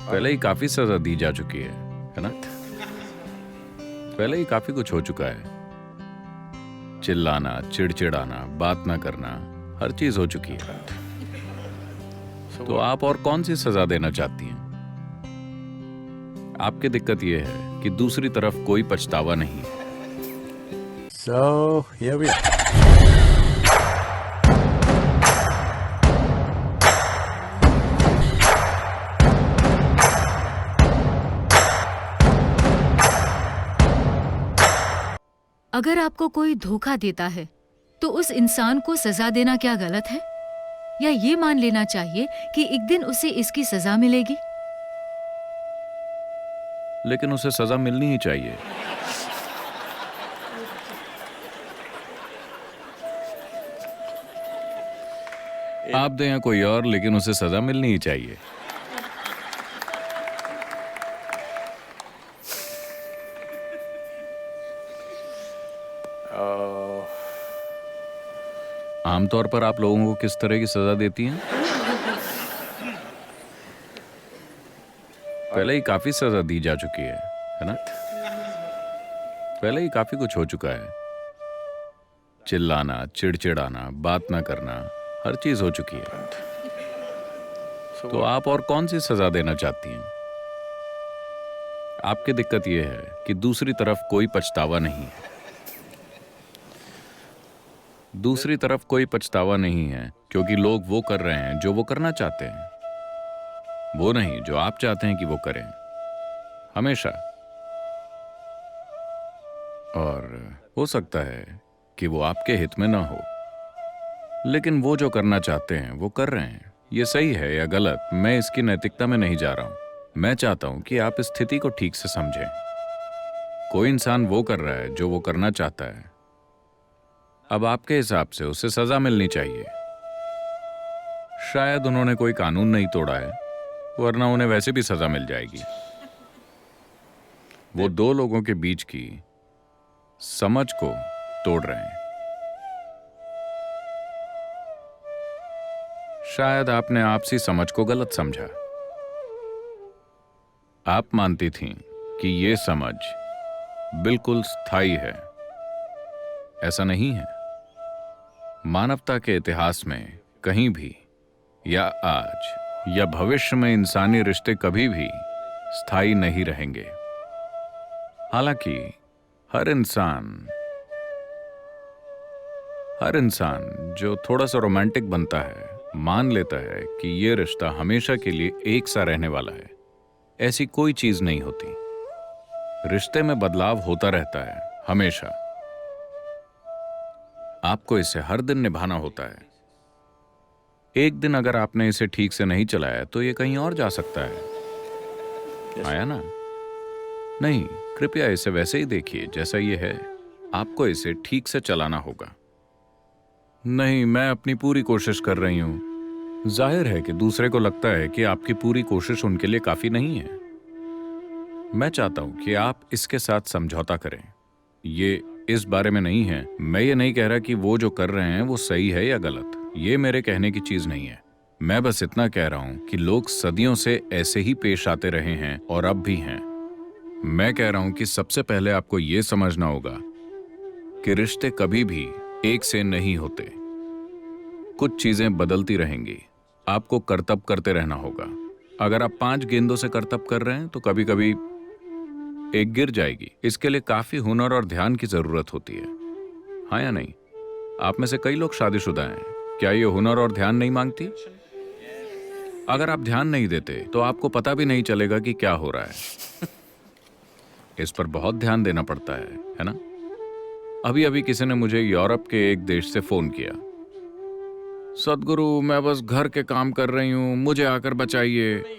पहले ही काफी सजा दी जा चुकी है ना? पहले ही काफी कुछ हो चुका है। चिल्लाना, चिड़चिड़ाना, बात ना करना, हर चीज हो चुकी है। तो आप और कौन सी सजा देना चाहती हैं? आपकी दिक्कत यह है कि दूसरी तरफ कोई पछतावा नहीं है। So here we are. अगर आपको कोई धोखा देता है तो उस इंसान को सजा देना क्या गलत है? या ये मान लेना चाहिए कि एक दिन उसे इसकी सजा मिलेगी? लेकिन उसे सजा मिलनी ही चाहिए। आप दें या कोई और, लेकिन उसे सजा मिलनी ही चाहिए। आमतौर पर आप लोगों को किस तरह की सजा देती हैं? पहले ही काफी सजा दी जा चुकी है ना? पहले ही काफी कुछ हो चुका है। चिल्लाना, चिड़चिड़ाना, बात ना करना, हर चीज हो चुकी है। तो आप और कौन सी सजा देना चाहती हैं? आपकी दिक्कत यह है कि दूसरी तरफ कोई पछतावा नहीं है। दूसरी तरफ कोई पछतावा नहीं है क्योंकि लोग वो कर रहे हैं जो वो करना चाहते हैं, वो नहीं जो आप चाहते हैं कि वो करें, हमेशा। और हो सकता है कि वो आपके हित में ना हो, लेकिन वो जो करना चाहते हैं वो कर रहे हैं। ये सही है या गलत, मैं इसकी नैतिकता में नहीं जा रहा हूं। मैं चाहता हूं कि आप इस स्थिति को ठीक से समझें। कोई इंसान वो कर रहा है जो वो करना चाहता है। अब आपके हिसाब से उसे सजा मिलनी चाहिए। शायद उन्होंने कोई कानून नहीं तोड़ा है, वरना उन्हें वैसे भी सजा मिल जाएगी। वो दो लोगों के बीच की समझ को तोड़ रहे हैं। शायद आपने आपसी समझ को गलत समझा। आप मानती थीं कि ये समझ बिल्कुल स्थायी है। ऐसा नहीं है। मानवता के इतिहास में कहीं भी, या आज या भविष्य में, इंसानी रिश्ते कभी भी स्थायी नहीं रहेंगे। हालांकि हर इंसान जो थोड़ा सा रोमांटिक बनता है, मान लेता है कि ये रिश्ता हमेशा के लिए एक सा रहने वाला है। ऐसी कोई चीज नहीं होती। रिश्ते में बदलाव होता रहता है, हमेशा। आपको इसे हर दिन निभाना होता है। एक दिन अगर आपने इसे ठीक से नहीं चलाया तो ये कहीं और जा सकता है। आया ना? नहीं, कृपया इसे वैसे ही देखिए जैसा ये है। आपको इसे ठीक से चलाना होगा। नहीं, मैं अपनी पूरी कोशिश कर रही हूं। जाहिर है कि दूसरे को लगता है कि आपकी पूरी कोशिश उनके लिए काफी नहीं है। मैं चाहता हूं कि आप इसके साथ समझौता करें। ये इस बारे में नहीं है। मैं ये नहीं कह रहा कि वो जो कर रहे हैं वो सही है या गलत। ये मेरे कहने की चीज नहीं है। मैं बस इतना कह रहा हूं कि लोग सदियों से ऐसे ही पेश आते रहे हैं और अब भी हैं। मैं कह रहा हूं कि सबसे पहले आपको ये समझना होगा कि रिश्ते कभी भी एक से नहीं होते। कुछ चीजें बदलती रहेंगी। आपको करतब करते रहना होगा। अगर आप 5 गेंदों से करतब कर रहे हैं तो कभी कभी एक गिर जाएगी। इसके लिए काफी हुनर और ध्यान की जरूरत होती है। हाँ या नहीं? आप में से कई लोग शादीशुदा हैं। क्या ये हुनर और ध्यान नहीं मांगती? अगर आप ध्यान नहीं देते तो आपको पता भी नहीं चलेगा कि क्या हो रहा है। इस पर बहुत ध्यान देना पड़ता है ना? अभी अभी किसी ने मुझे यूरोप के एक देश से फोन किया। सदगुरु, मैं बस घर के काम कर रही हूं, मुझे आकर बचाइए।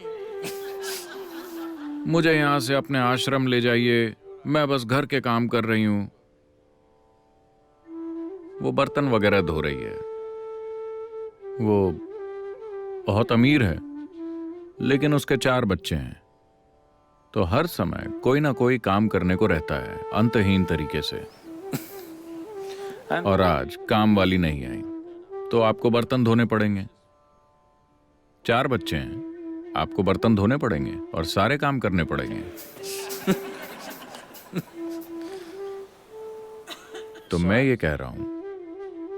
मुझे यहां से अपने आश्रम ले जाइए, मैं बस घर के काम कर रही हूं। वो बर्तन वगैरह धो रही है। वो बहुत अमीर है, लेकिन उसके 4 बच्चे हैं। तो हर समय कोई ना कोई काम करने को रहता है, अंतहीन तरीके से। और आज काम वाली नहीं आई तो आपको बर्तन धोने पड़ेंगे। 4 बच्चे हैं, आपको बर्तन धोने पड़ेंगे और सारे काम करने पड़ेंगे। तो मैं ये कह रहा हूं,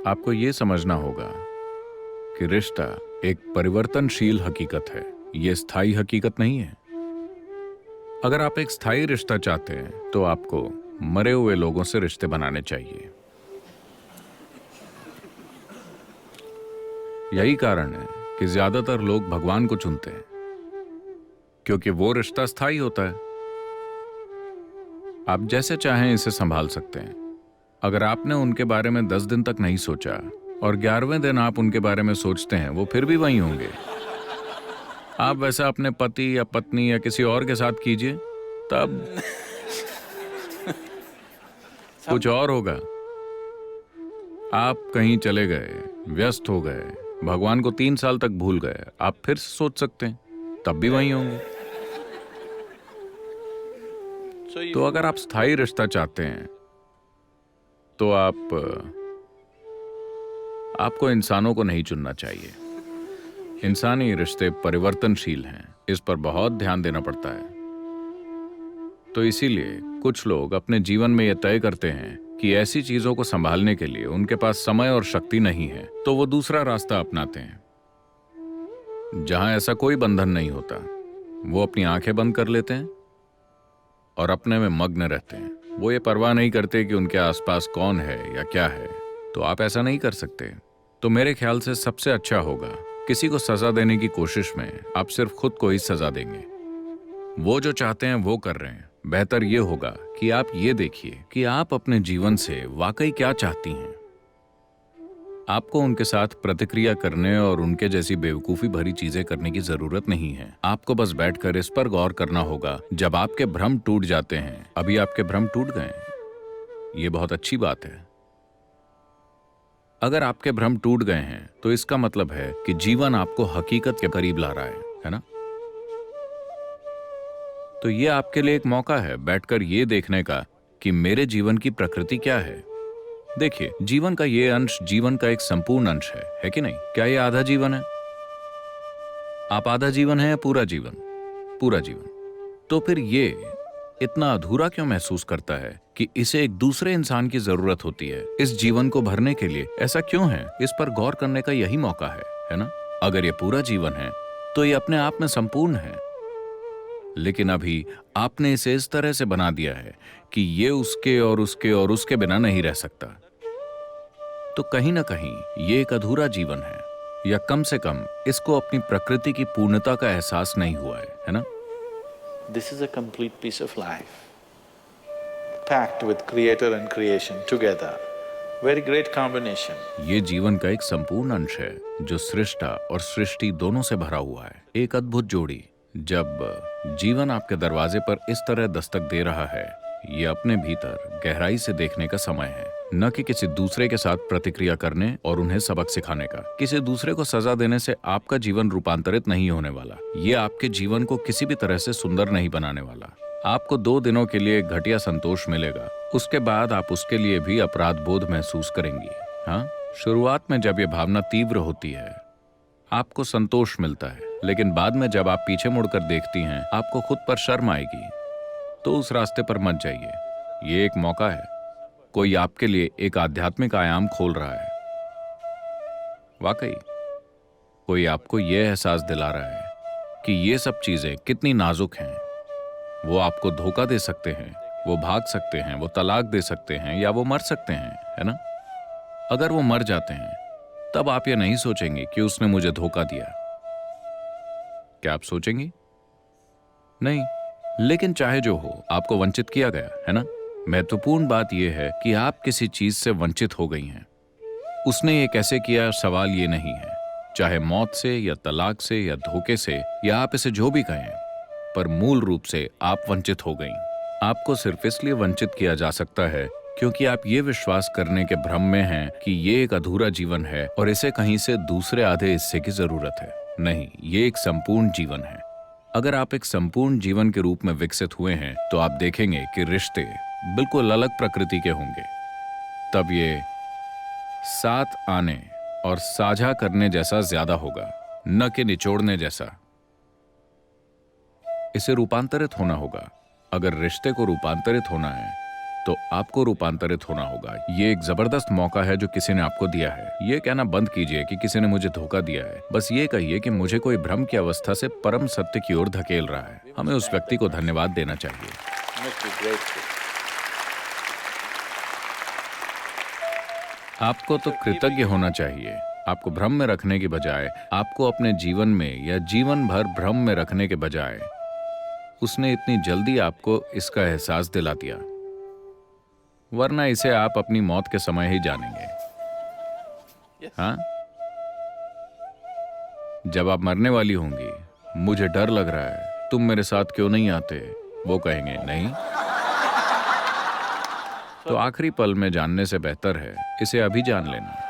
आपको ये समझना होगा कि रिश्ता एक परिवर्तनशील हकीकत है, ये स्थायी हकीकत नहीं है। अगर आप एक स्थायी रिश्ता चाहते हैं तो आपको मरे हुए लोगों से रिश्ते बनाने चाहिए। यही कारण है कि ज्यादातर लोग भगवान को चुनते हैं, क्योंकि वो रिश्ता स्थायी होता है। आप जैसे चाहें इसे संभाल सकते हैं। अगर आपने उनके बारे में 10 दिन तक नहीं सोचा और 11वें दिन आप उनके बारे में सोचते हैं, वो फिर भी वहीं होंगे। आप वैसा अपने पति या पत्नी या किसी और के साथ कीजिए, तब कुछ और होगा। आप कहीं चले गए, व्यस्त हो गए, भगवान को 3 साल तक भूल गए, आप फिर से सोच सकते हैं, तब भी वहीं होंगे। तो अगर आप स्थायी रिश्ता चाहते हैं तो आपको इंसानों को नहीं चुनना चाहिए। इंसानी रिश्ते परिवर्तनशील हैं, इस पर बहुत ध्यान देना पड़ता है। तो इसीलिए कुछ लोग अपने जीवन में यह तय करते हैं कि ऐसी चीजों को संभालने के लिए उनके पास समय और शक्ति नहीं है, तो वो दूसरा रास्ता अपनाते हैं जहां ऐसा कोई बंधन नहीं होता। वो अपनी आंखें बंद कर लेते हैं और अपने में मग्न रहते हैं। वो ये परवाह नहीं करते कि उनके आसपास कौन है या क्या है। तो आप ऐसा नहीं कर सकते। तो मेरे ख्याल से सबसे अच्छा होगा, किसी को सजा देने की कोशिश में आप सिर्फ खुद को ही सजा देंगे। वो जो चाहते हैं वो कर रहे हैं। बेहतर ये होगा कि आप ये देखिए कि आप अपने जीवन से वाकई क्या चाहती हैं। आपको उनके साथ प्रतिक्रिया करने और उनके जैसी बेवकूफी भरी चीजें करने की जरूरत नहीं है। आपको बस बैठकर इस पर गौर करना होगा। जब आपके भ्रम टूट जाते हैं, अभी आपके भ्रम टूट गए, ये बहुत अच्छी बात है। अगर आपके भ्रम टूट गए हैं तो इसका मतलब है कि जीवन आपको हकीकत के करीब ला रहा है ना? तो ये आपके लिए एक मौका है बैठकर ये देखने का कि मेरे जीवन की प्रकृति क्या है। देखिए, जीवन का ये अंश जीवन का एक संपूर्ण अंश है कि नहीं? क्या ये आधा जीवन है? आप आधा जीवन है या पूरा जीवन? पूरा जीवन। तो फिर ये इतना अधूरा क्यों महसूस करता है कि इसे एक दूसरे इंसान की जरूरत होती है इस जीवन को भरने के लिए? ऐसा क्यों है? इस पर गौर करने का यही मौका है ना? अगर ये पूरा जीवन है तो ये अपने आप में संपूर्ण है, लेकिन अभी आपने इसे इस तरह से बना दिया है कि ये उसके और उसके और उसके बिना नहीं रह सकता। तो कहीं ना कहीं ये एक अधूरा जीवन है, या कम से कम इसको अपनी प्रकृति की पूर्णता का एहसास नहीं हुआ है ना? This is a complete piece of life, packed with creator and creation together. Very great combination. ये जीवन का एक संपूर्ण अंश है जो सृष्टा और सृष्टि दोनों से भरा हुआ है। एक अद्भुत जोड़ी। जब जीवन आपके दरवाजे पर इस तरह दस्तक दे रहा है, ये अपने भीतर गहराई से देखने का समय है, न कि किसी दूसरे के साथ प्रतिक्रिया करने और उन्हें सबक सिखाने का। किसी दूसरे को सजा देने से आपका जीवन रूपांतरित नहीं होने वाला। ये आपके जीवन को किसी भी तरह से सुंदर नहीं बनाने वाला। आपको 2 दिनों के लिए घटिया संतोष मिलेगा, उसके बाद आप उसके लिए भी अपराध बोध महसूस करेंगी। हाँ, शुरुआत में जब ये भावना तीव्र होती है आपको संतोष मिलता है, लेकिन बाद में जब आप पीछे मुड़कर देखती हैं आपको खुद पर शर्म आएगी। तो उस रास्ते पर मत जाइए। ये एक मौका है, कोई आपके लिए एक आध्यात्मिक आयाम खोल रहा है। वाकई कोई आपको यह एहसास दिला रहा है कि ये सब चीजें कितनी नाजुक हैं। वो आपको धोखा दे सकते हैं, वो भाग सकते हैं, वो तलाक दे सकते हैं, या वो मर सकते हैं, है ना? अगर वो मर जाते हैं तब आप ये नहीं सोचेंगे कि उसने मुझे धोखा दिया। क्या आप सोचेंगी? नहीं। लेकिन चाहे जो हो, आपको वंचित किया गया है ना? महत्वपूर्ण बात यह है कि आप किसी चीज से वंचित हो गई हैं। उसने ये कैसे किया, सवाल ये नहीं है। चाहे मौत से या तलाक से या धोखे से, या आप इसे जो भी कहें, पर मूल रूप से आप वंचित हो गईं। आपको सिर्फ इसलिए वंचित किया जा सकता है क्योंकि आप ये विश्वास करने के भ्रम में हैं कि ये एक अधूरा जीवन है और इसे कहीं से दूसरे आधे हिस्से की जरूरत है। नहीं, ये एक संपूर्ण जीवन है। अगर आप एक संपूर्ण जीवन के रूप में विकसित हुए हैं तो आप देखेंगे कि रिश्ते बिल्कुल अलग प्रकृति के होंगे। तब ये साथ आने और साझा करने जैसा ज्यादा होगा, न कि निचोड़ने जैसा। इसे रूपांतरित होना होगा। अगर रिश्ते को रूपांतरित होना है तो आपको रूपांतरित होना होगा। ये एक जबरदस्त मौका है जो किसी ने आपको दिया है। ये कहना बंद कीजिए कि किसी ने मुझे धोखा दिया है। बस ये कहिए कि मुझे कोई भ्रम की अवस्था से परम सत्य की ओर धकेल रहा है। हमें उस व्यक्ति को धन्यवाद देना चाहिए। Must be grateful. आपको तो कृतज्ञ होना चाहिए। आपको भ्रम में रखने की बजाय, आपको अपने जीवन में या जीवन भर भ्रम में रखने के बजाय उसने इतनी जल्दी आपको इसका एहसास दिला दिया, वरना इसे आप अपनी मौत के समय ही जानेंगे। हाँ, जब आप मरने वाली होंगी, मुझे डर लग रहा है, तुम मेरे साथ क्यों नहीं आते, वो कहेंगे नहीं। तो आखिरी पल में जानने से बेहतर है इसे अभी जान लेना।